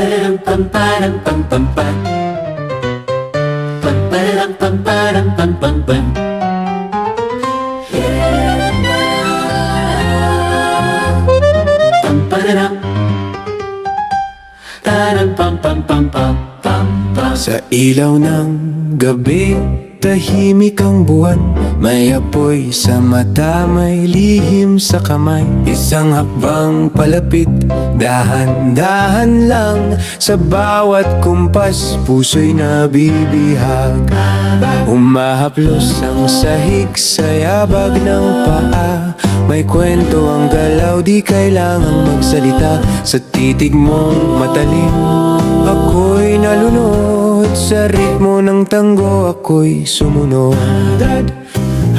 Pararam pam param pam pam pam. Pam pararam pam param pam pam pam. Pam pararam. Taram pam pam pam pam pam pam. Sa ilaw ng gabi, tahimik ang buwan. May apoy sa mata, may lihim sa kamay. Isang hakbang palapit, dahan-dahan lang. Sa bawat kumpas, puso'y nabibihag. Humahaplos ang sahig sa yabag ng paa. May kwento ang galaw, di kailangang magsalita. Sa titig mong matalim, ako'y nalunod. Sa ritmo ng tanggo, ako'y sumunod.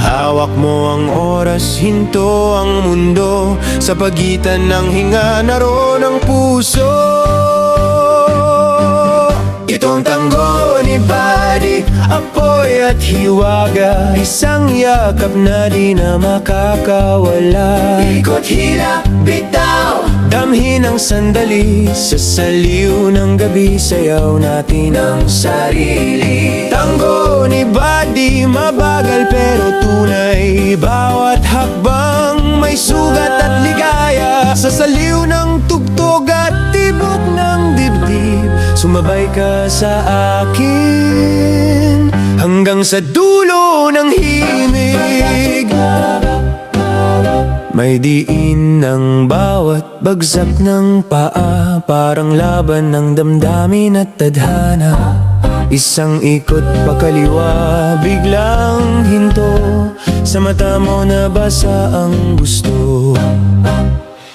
Hawak mo ang oras, hinto ang mundo. Sa pagitan ng hinga, naroon ang puso. Itong tanggo ni Buddy, apoy at hiwaga. Isang yakap na di na makakawala. Ikot hila, bitaw, damhin ang sandali. Sa saliw ng gabi, sayaw natin ang sarili. Tanggo ni Buddy, mabagal pero tunay. Bawat hakbang may sugat at ligaya. Sa saliw ng tugtog at tibok ng dibdib, sumabay ka sa akin hanggang sa dulo ng himig. May diin ng bawat bagsak ng paa, parang laban ng damdamin at tadhana. Isang ikot pakaliwa, biglang hinto. Sa mata mo nabasa ang gusto.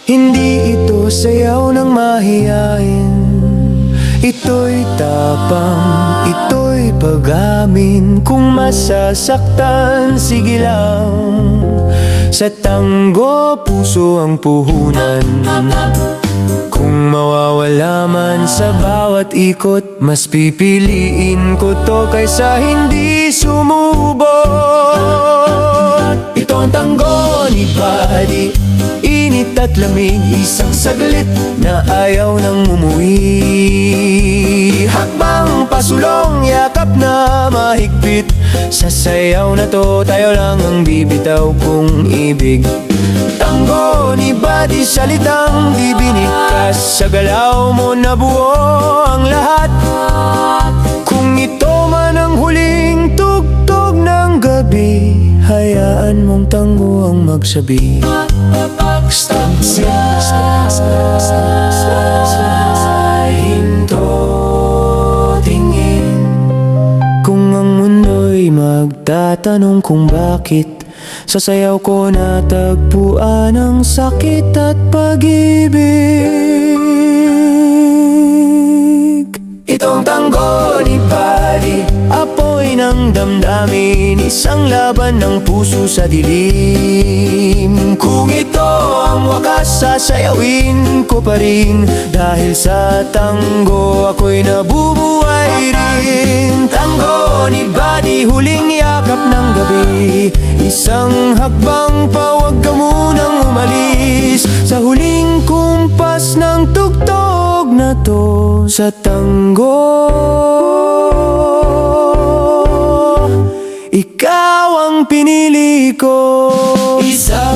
Hindi ito sayaw ng mahiyain, ito'y tapang, ito'y pag-amin. Kung masasaktan, sige lang. Sa tanggo, puso ang puhunan. Kung mawawala man sa bawat ikot, mas pipiliin ko to kaysa hindi sumubok. Ito ang tanggo ni Buddy, init at lamig, isang saglit na ayaw nang umuwi. Hakbang pasulong, yakap na mahigpit. Sa sayaw na to, tayo lang ang bibitaw kung ibig. Tanggo ni Buddy, salitang di binikas. Sa galaw mo nabuo ang lahat. Kung ito man ang huling tugtog ng gabi, hayaan mong tanggo ang magsabi. Hinto, tingin. Kung ang mundo'y magtatanong kung bakit, sa sayaw ko natagpuan ang sakit at pag-ibig. Itong tanggo ni Buddy, apoy ng damdamin, isang laban ng puso sa dilim. Kung ito ang wakas, sasayawin ko pa rin. Dahil sa tanggo, ako'y nabubuhay rin. Tanggo ni Buddy, huling yakap ng gabi. Isang hakbang pa, wag ka munang umalis. Sa huling kumpas ng tugtog na to, sa tanggo, ikaw ang pinili ko. Isa,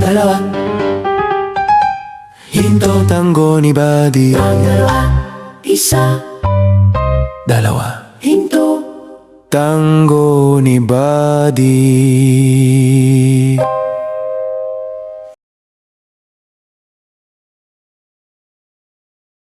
dalawa, hinto, tanggo ni Buddy. Isa, dalawa, hinto, tanggo ni Buddy.